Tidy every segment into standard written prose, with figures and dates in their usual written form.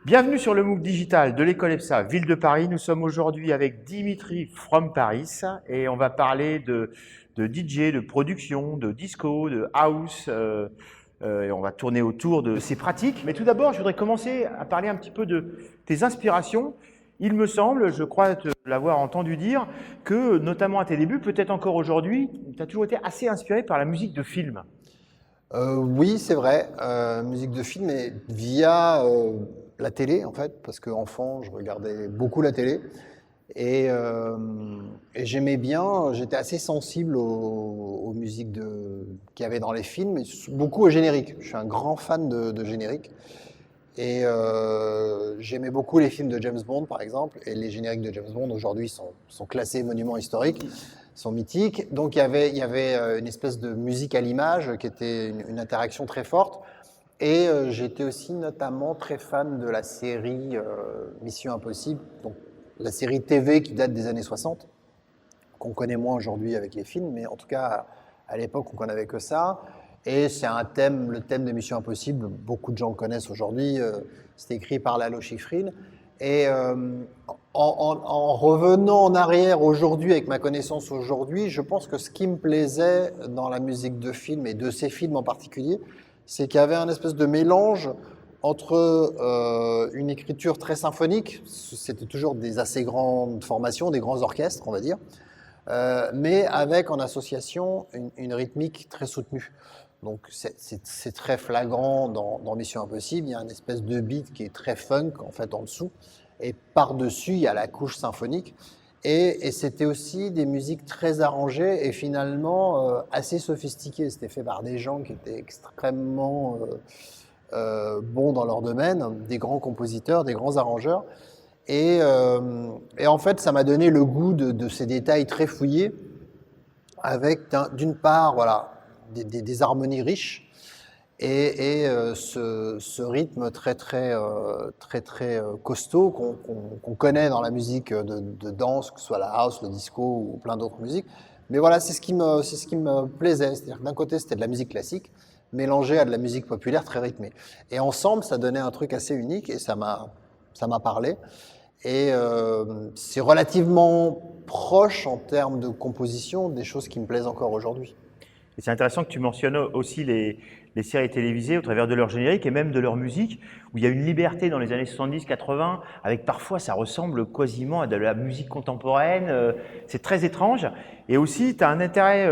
Bienvenue sur le MOOC digital de l'école EPSA Ville de Paris. Nous sommes aujourd'hui avec Dimitri from Paris et on va parler de DJ, de production, de disco, de house et on va tourner autour de ces pratiques. Mais tout d'abord, je voudrais commencer à parler un petit peu de tes inspirations. Il me semble, je crois te l'avoir entendu dire, que notamment à tes débuts, peut-être encore aujourd'hui, tu as toujours été assez inspiré par la musique de film. Oui, c'est vrai, musique de film et via la télé en fait, parce qu'enfant, je regardais beaucoup la télé et, euh, et j'aimais bien, j'étais assez sensible aux musiques qu'il y avait dans les films, et beaucoup au générique. Je suis un grand fan de générique et j'aimais beaucoup les films de James Bond par exemple, et les génériques de James Bond aujourd'hui sont classés monuments historiques, sont mythiques. Donc il y avait une espèce de musique à l'image qui était une interaction très forte. Et j'étais aussi notamment très fan de la série Mission Impossible, donc la série TV qui date des années 60, qu'on connaît moins aujourd'hui avec les films, mais en tout cas à l'époque on connaissait que ça. Et c'est un thème, le thème de Mission Impossible, beaucoup de gens le connaissent aujourd'hui, c'était écrit par Lalo Schifrin. Et en revenant en arrière aujourd'hui, avec ma connaissance aujourd'hui, je pense que ce qui me plaisait dans la musique de film, et de ces films en particulier, c'est qu'il y avait un espèce de mélange entre une écriture très symphonique, c'était toujours des assez grandes formations, des grands orchestres, on va dire, mais avec en association une rythmique très soutenue. Donc c'est très flagrant dans Mission Impossible, il y a une espèce de beat qui est très funk en fait en dessous, et par-dessus il y a la couche symphonique. Et c'était aussi des musiques très arrangées et finalement assez sophistiquées. C'était fait par des gens qui étaient extrêmement bons dans leur domaine, des grands compositeurs, des grands arrangeurs. Et en fait, ça m'a donné le goût de ces détails très fouillés, avec d'une part, voilà, des harmonies riches et ce rythme très costaud qu'on connaît dans la musique de danse, que ce soit la house, le disco ou plein d'autres musiques. Mais voilà, c'est ce qui me plaisait. C'est-à-dire que d'un côté, c'était de la musique classique, mélangée à de la musique populaire très rythmée. Et ensemble, ça donnait un truc assez unique et ça m'a parlé. Et c'est relativement proche en termes de composition des choses qui me plaisent encore aujourd'hui. Et c'est intéressant que tu mentionnes aussi les séries télévisées au travers de leur générique et même de leur musique, où il y a une liberté dans les années 70-80, avec parfois ça ressemble quasiment à de la musique contemporaine, c'est très étrange. Et aussi, tu as un intérêt,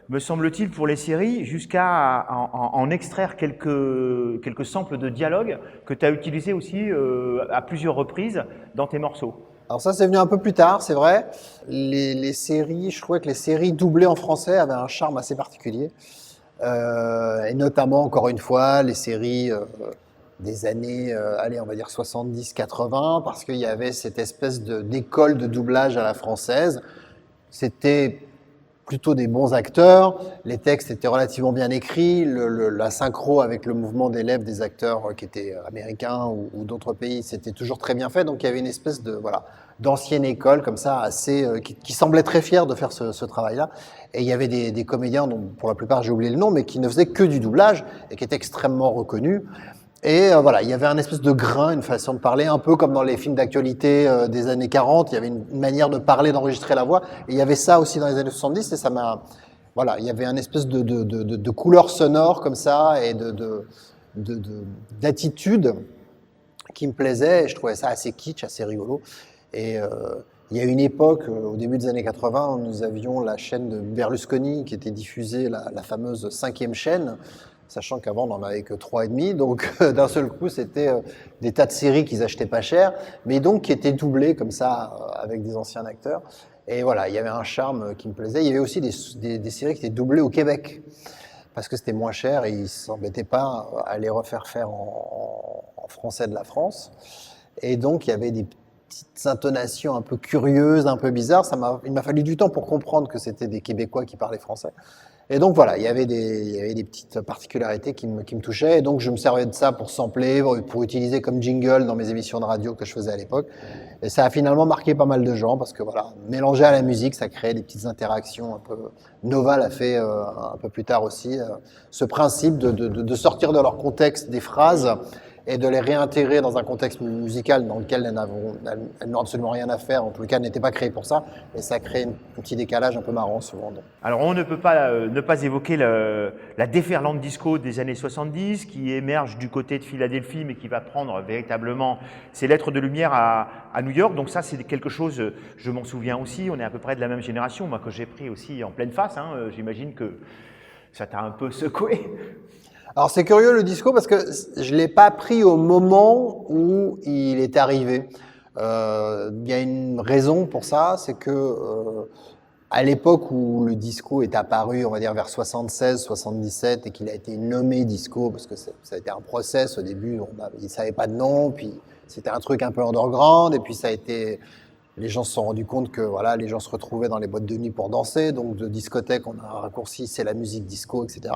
me semble-t-il, pour les séries, jusqu'à en extraire quelques samples de dialogue que tu as utilisés aussi à plusieurs reprises dans tes morceaux. Alors ça, c'est venu un peu plus tard, c'est vrai. Les séries, je trouvais que les séries doublées en français avaient un charme assez particulier. Et notamment, encore une fois, les séries des années, allez, on va dire 70-80, parce qu'il y avait cette espèce d'école de doublage à la française. C'était plutôt des bons acteurs, les textes étaient relativement bien écrits, la synchro avec le mouvement des lèvres des acteurs qui étaient américains ou d'autres pays, c'était toujours très bien fait. Donc il y avait une espèce de voilà d'ancienne école comme ça, assez qui semblait très fière de faire ce travail-là. Et il y avait des comédiens dont pour la plupart j'ai oublié le nom, mais qui ne faisaient que du doublage et qui étaient extrêmement reconnus. Et voilà, il y avait un espèce de grain, une façon de parler, un peu comme dans les films d'actualité des années 40, il y avait une manière de parler, d'enregistrer la voix, et il y avait ça aussi dans les années 70, et ça m'a... Voilà, il y avait un espèce de couleur sonore comme ça, et d'attitude qui me plaisait, et je trouvais ça assez kitsch, assez rigolo. Et il y a une époque, au début des années 80, où nous avions la chaîne de Berlusconi qui était diffusée, la fameuse 5e chaîne, sachant qu'avant on n'en avait que 3,5, donc d'un seul coup c'était des tas de séries qu'ils achetaient pas cher, mais donc qui étaient doublées comme ça avec des anciens acteurs. Et voilà, il y avait un charme qui me plaisait. Il y avait aussi des séries qui étaient doublées au Québec, parce que c'était moins cher et ils ne s'embêtaient pas à les refaire faire en français de la France. Et donc il y avait des petites intonations un peu curieuses, un peu bizarres. Il m'a fallu du temps pour comprendre que c'était des Québécois qui parlaient français. Et donc voilà, il y avait des petites particularités qui me touchaient, et donc je me servais de ça pour sampler, pour utiliser comme jingle dans mes émissions de radio que je faisais à l'époque. Et ça a finalement marqué pas mal de gens, parce que voilà, mélanger à la musique, ça créait des petites interactions un peu... Nova l'a fait un peu plus tard aussi, ce principe de sortir de leur contexte des phrases et de les réintégrer dans un contexte musical dans lequel elles n'ont absolument rien à faire, en tout cas elles n'étaient pas créées pour ça, et ça crée un petit décalage un peu marrant souvent. Alors on ne peut pas ne pas évoquer la déferlante disco des années 70 qui émerge du côté de Philadelphie mais qui va prendre véritablement ses lettres de lumière à New York. Donc ça c'est quelque chose, je m'en souviens aussi, on est à peu près de la même génération, moi que j'ai pris aussi en pleine face, hein, j'imagine que ça t'a un peu secoué. Alors c'est curieux le disco parce que je ne l'ai pas pris au moment où il est arrivé. Il y a une raison pour ça, c'est que à l'époque où le disco est apparu, on va dire vers 76-77 et qu'il a été nommé disco, parce que ça a été un process au début, il ne savait pas de nom, puis c'était un truc un peu underground, et puis ça a été... Les gens se sont rendus compte que voilà, les gens se retrouvaient dans les boîtes de nuit pour danser, donc de discothèque, on a raccourci, c'est la musique disco, etc.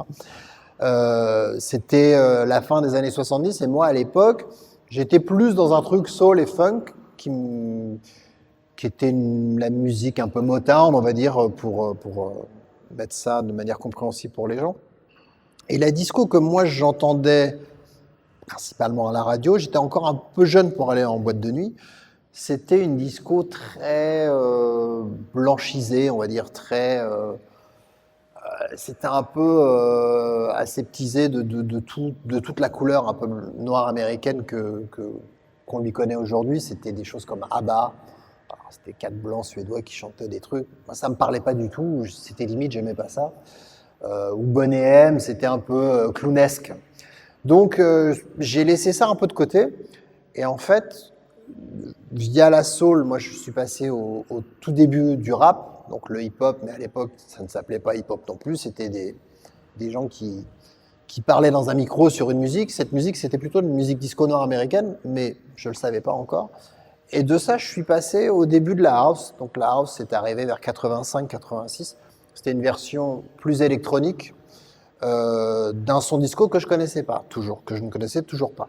C'était la fin des années 70 et moi à l'époque j'étais plus dans un truc soul et funk qui était la musique un peu Motown on va dire pour mettre ça de manière compréhensible pour les gens. Et la disco que moi j'entendais principalement à la radio, j'étais encore un peu jeune pour aller en boîte de nuit, c'était une disco très blanchisée on va dire, très c'était un peu aseptisé de toute la couleur un peu noire américaine qu'on lui connaît aujourd'hui. C'était des choses comme ABBA, c'était 4 blancs suédois qui chantaient des trucs. Moi, ça me parlait pas du tout, c'était limite, j'aimais pas ça. Ou Boney M, c'était un peu clownesque. Donc j'ai laissé ça un peu de côté. Et en fait, via la soul, moi je suis passé au tout début du rap. Donc le hip-hop, mais à l'époque, ça ne s'appelait pas hip-hop non plus, c'était des gens qui parlaient dans un micro sur une musique. Cette musique, c'était plutôt une musique disco nord-américaine, mais je ne le savais pas encore. Et de ça, je suis passé au début de la house. Donc la house, c'est arrivé vers 85-86. C'était une version plus électronique d'un son disco que je connaissais pas, toujours, que je ne connaissais toujours pas.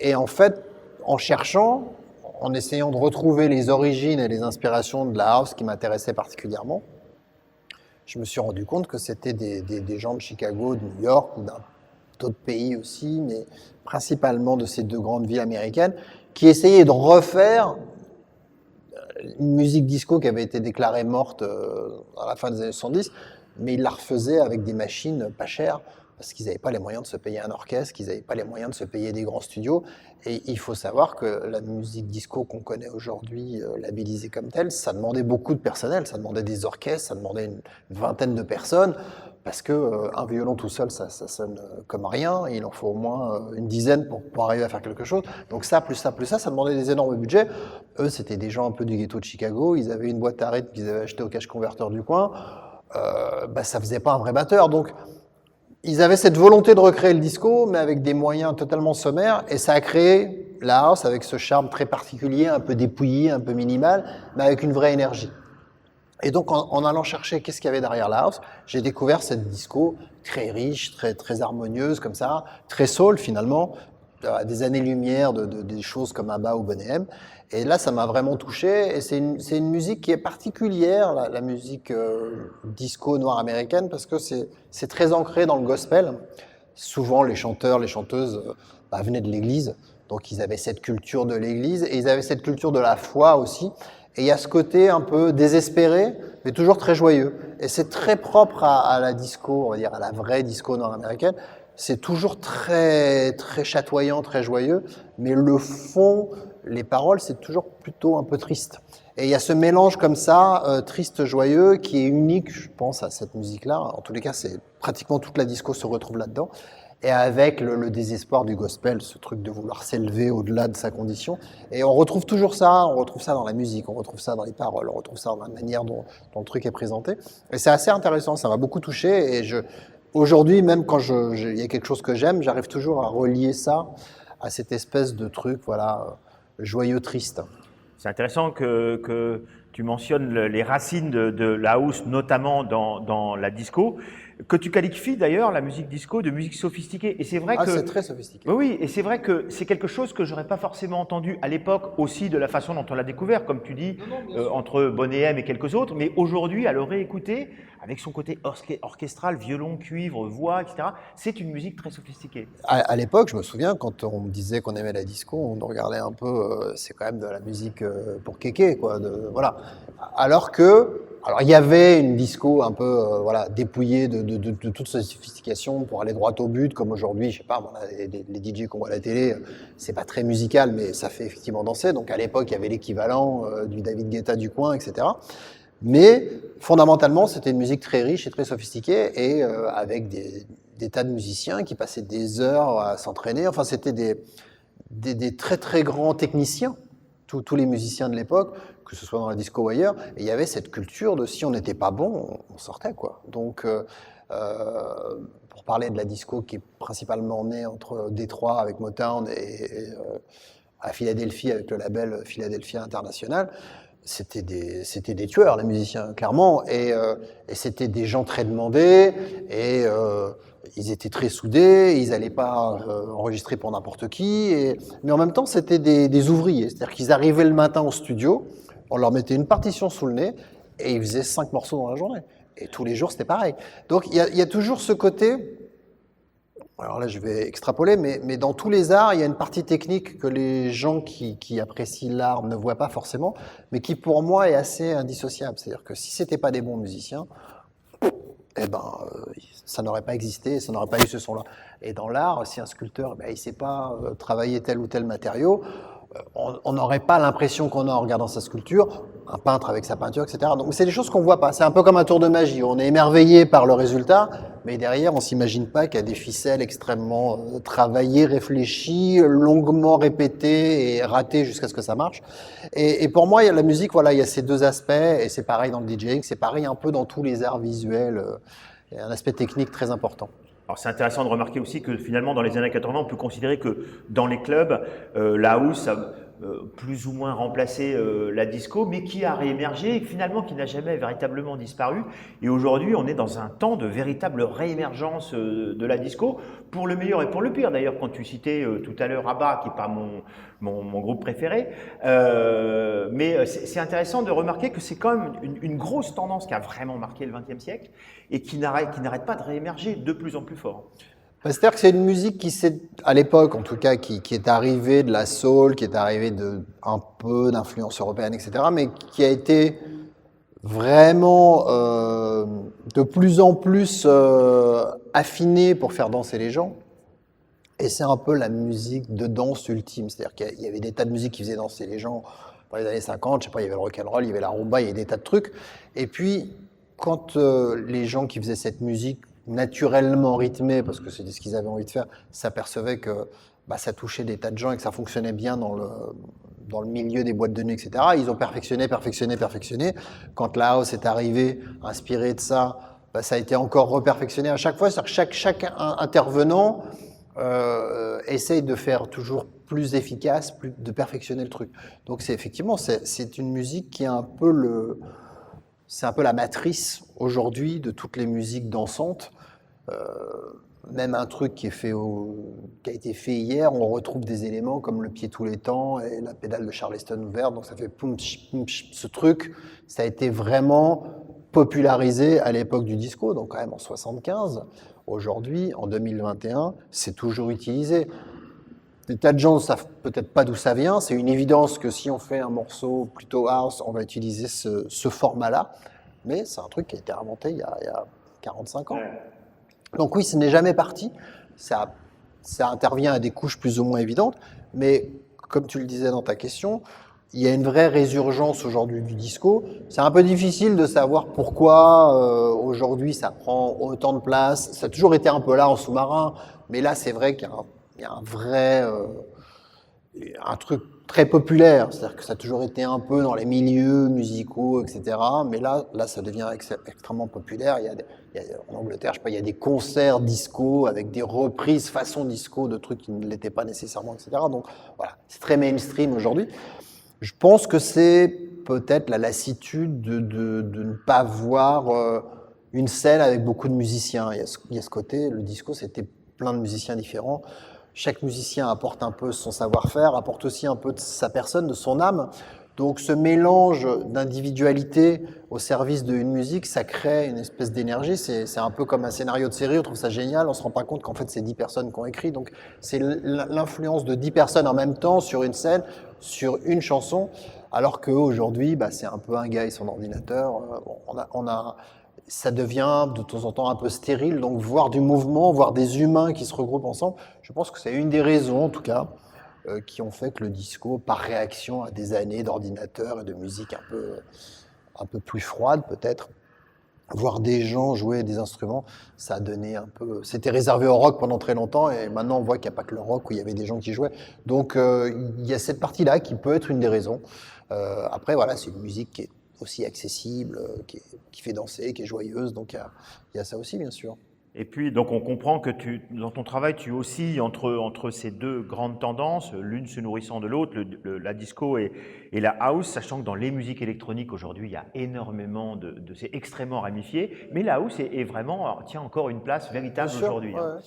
Et en fait, en cherchant, en essayant de retrouver les origines et les inspirations de la house qui m'intéressaient particulièrement, je me suis rendu compte que c'était des gens de Chicago, de New York ou d'autres pays aussi, mais principalement de ces 2 grandes villes américaines, qui essayaient de refaire une musique disco qui avait été déclarée morte à la fin des années 70, mais ils la refaisaient avec des machines pas chères, parce qu'ils n'avaient pas les moyens de se payer un orchestre, qu'ils n'avaient pas les moyens de se payer des grands studios. Et il faut savoir que la musique disco qu'on connaît aujourd'hui, labellisée comme telle, ça demandait beaucoup de personnel, ça demandait des orchestres, ça demandait une vingtaine de personnes, parce que un violon tout seul, ça sonne comme rien, il en faut au moins une dizaine pour arriver à faire quelque chose. Donc ça, plus ça, plus ça demandait des énormes budgets. Eux, c'était des gens un peu du ghetto de Chicago, ils avaient une boîte à rythme qu'ils avaient achetée au cash converter du coin, ça faisait pas un vrai batteur. Donc ils avaient cette volonté de recréer le disco, mais avec des moyens totalement sommaires, et ça a créé la house avec ce charme très particulier, un peu dépouillé, un peu minimal, mais avec une vraie énergie. Et donc, en allant chercher qu'est-ce qu'il y avait derrière la house, j'ai découvert cette disco très riche, très harmonieuse, comme ça, très soul finalement, à des années-lumière des choses comme ABBA ou Boney M. Et là, ça m'a vraiment touché. Et c'est une musique qui est particulière, la musique disco noire américaine, parce que c'est très ancré dans le gospel. Souvent, les chanteurs, les chanteuses venaient de l'église. Donc, ils avaient cette culture de l'église et ils avaient cette culture de la foi aussi. Et il y a ce côté un peu désespéré, mais toujours très joyeux. Et c'est très propre à la disco, on va dire, à la vraie disco nord-américaine. C'est toujours très chatoyant, très joyeux, mais le fond, les paroles, c'est toujours plutôt un peu triste. Et il y a ce mélange comme ça, triste-joyeux, qui est unique, je pense, à cette musique-là. En tous les cas, c'est pratiquement toute la disco se retrouve là-dedans. Et avec le désespoir du gospel, ce truc de vouloir s'élever au-delà de sa condition. Et on retrouve toujours ça, on retrouve ça dans la musique, on retrouve ça dans les paroles, on retrouve ça dans la manière dont le truc est présenté. Et c'est assez intéressant, ça m'a beaucoup touché. Et aujourd'hui, même quand il y a quelque chose que j'aime, j'arrive toujours à relier ça à cette espèce de truc, voilà, joyeux, triste. C'est intéressant que tu mentionnes les racines de la house, notamment dans la disco, que tu qualifies d'ailleurs la musique disco de musique sophistiquée. Et c'est vrai que c'est très sophistiqué. Oui, et c'est vrai que c'est quelque chose que j'aurais pas forcément entendu à l'époque aussi de la façon dont on l'a découvert, comme tu dis, entre Boney M et quelques autres. Mais aujourd'hui, à le réécouter, avec son côté orchestral, violon, cuivre, voix, etc. C'est une musique très sophistiquée. À l'époque, je me souviens, quand on me disait qu'on aimait la disco, on nous regardait un peu, c'est quand même de la musique pour kéké, quoi. Voilà. Alors il y avait une disco un peu, voilà, dépouillée de toute sophistication pour aller droit au but, comme aujourd'hui, je sais pas, on a les DJ qu'on voit à la télé, c'est pas très musical, mais ça fait effectivement danser. Donc à l'époque, il y avait l'équivalent du David Guetta du coin, etc. Mais fondamentalement, c'était une musique très riche et très sophistiquée, et avec des tas de musiciens qui passaient des heures à s'entraîner. Enfin, c'était des très très grands techniciens, tous les musiciens de l'époque, que ce soit dans la disco ou ailleurs. Et il y avait cette culture de si on n'était pas bon, on sortait, quoi. Donc, pour parler de la disco qui est principalement née entre Détroit avec Motown et à Philadelphie avec le label Philadelphia International, c'était des tueurs, les musiciens, clairement, et c'était des gens très demandés, et ils étaient très soudés, ils n'allaient pas enregistrer pour n'importe qui, mais en même temps, c'était des ouvriers, c'est-à-dire qu'ils arrivaient le matin au studio, on leur mettait une partition sous le nez, et ils faisaient 5 morceaux dans la journée, et tous les jours, c'était pareil. Donc, il y a toujours ce côté... Alors là, je vais extrapoler, mais dans tous les arts, il y a une partie technique que les gens qui apprécient l'art ne voient pas forcément, mais qui pour moi est assez indissociable. C'est-à-dire que si c'était pas des bons musiciens, eh ben, ça n'aurait pas existé, ça n'aurait pas eu ce son-là. Et dans l'art, si un sculpteur, il sait pas travailler tel ou tel matériau, on n'aurait pas l'impression qu'on a en regardant sa sculpture, un peintre avec sa peinture, etc. Donc c'est des choses qu'on voit pas. C'est un peu comme un tour de magie. On est émerveillé par le résultat, mais derrière, on s'imagine pas qu'il y a des ficelles extrêmement travaillées, réfléchies, longuement répétées et ratées jusqu'à ce que ça marche. Et pour moi, il y a la musique, voilà, il y a ces deux aspects, et c'est pareil dans le DJing, c'est pareil un peu dans tous les arts visuels. Il y a un aspect technique très important. Alors c'est intéressant de remarquer aussi que finalement dans les années 80, on peut considérer que dans les clubs, la house a plus ou moins remplacé la disco, mais qui a réémergé et finalement qui n'a jamais véritablement disparu. Et aujourd'hui, on est dans un temps de véritable réémergence de la disco, pour le meilleur et pour le pire. D'ailleurs, quand tu citais tout à l'heure ABBA, qui n'est pas mon groupe préféré, mais c'est intéressant de remarquer que c'est quand même une grosse tendance qui a vraiment marqué le XXe siècle et qui n'arrête pas de réémerger de plus en plus fort. C'est-à-dire que c'est une musique qui s'est, à l'époque en tout cas, qui est arrivée de la soul, qui est arrivée un peu d'influence européenne, etc., mais qui a été vraiment de plus en plus affinée pour faire danser les gens. Et c'est un peu la musique de danse ultime. C'est-à-dire qu'il y avait des tas de musiques qui faisaient danser les gens dans les années 50, je sais pas, il y avait le rock'n'roll, il y avait la rumba, il y avait des tas de trucs. Et puis, quand les gens qui faisaient cette musique naturellement rythmée, parce que c'était ce qu'ils avaient envie de faire, s'apercevaient que ça touchait des tas de gens et que ça fonctionnait bien dans le milieu des boîtes de nuit, etc. Ils ont perfectionné. Quand la house est arrivée, inspirée de ça, ça a été encore reperfectionné à chaque fois. C'est-à-dire que chaque intervenant essaye de faire toujours plus efficace, de perfectionner le truc. Donc effectivement, c'est une musique qui est c'est un peu la matrice aujourd'hui de toutes les musiques dansantes. Même un truc qui a été fait hier, on retrouve des éléments comme le pied tous les temps et la pédale de Charleston ouverte. Donc ça fait poum, ce truc, ça a été vraiment popularisé à l'époque du disco, donc quand même en 75. Aujourd'hui, en 2021, c'est toujours utilisé. Des tas de gens ne savent peut-être pas d'où ça vient. C'est une évidence que si on fait un morceau plutôt house, on va utiliser ce format-là. Mais c'est un truc qui a été inventé il y a 45 ans. Donc oui, ce n'est jamais parti. Ça intervient à des couches plus ou moins évidentes. Mais comme tu le disais dans ta question, il y a une vraie résurgence aujourd'hui du disco. C'est un peu difficile de savoir pourquoi aujourd'hui ça prend autant de place. Ça a toujours été un peu là en sous-marin. Mais là, c'est vrai qu'il y a un vrai... un truc très populaire, c'est-à-dire que ça a toujours été un peu dans les milieux musicaux, etc. Mais là ça devient extrêmement populaire. En Angleterre, je sais pas, il y a des concerts disco avec des reprises façon disco de trucs qui ne l'étaient pas nécessairement, etc. Donc voilà, c'est très mainstream aujourd'hui. Je pense que c'est peut-être la lassitude de ne pas voir une scène avec beaucoup de musiciens. Il y a ce côté, le disco, c'était plein de musiciens différents. Chaque musicien apporte un peu son savoir-faire, apporte aussi un peu de sa personne, de son âme. Donc ce mélange d'individualité au service d'une musique, ça crée une espèce d'énergie. C'est un peu comme un scénario de série, on trouve ça génial, on se rend pas compte qu'en fait c'est 10 personnes qui ont écrit. Donc c'est l'influence de 10 personnes en même temps sur une scène, sur une chanson, alors qu'aujourd'hui, bah, c'est un peu un gars et son ordinateur. Bon, ça devient de temps en temps un peu stérile, donc voir du mouvement, voir des humains qui se regroupent ensemble, je pense que c'est une des raisons en tout cas qui ont fait que le disco, par réaction à des années d'ordinateur et de musique un peu plus froide peut-être, voir des gens jouer des instruments, ça a donné un peu... C'était réservé au rock pendant très longtemps et maintenant on voit qu'il n'y a pas que le rock où il y avait des gens qui jouaient. Donc il y a cette partie-là qui peut être une des raisons. Après voilà, c'est une musique qui est aussi accessible, qui fait danser, qui est joyeuse, donc il y a ça aussi bien sûr. Et puis, donc, on comprend que dans ton travail, tu oscilles entre ces deux grandes tendances, l'une se nourrissant de l'autre, la disco et la house, sachant que dans les musiques électroniques aujourd'hui, il y a énormément c'est extrêmement ramifié, mais la house est vraiment, tient encore une place véritable Bien sûr, aujourd'hui. ouais, Hein. ouais.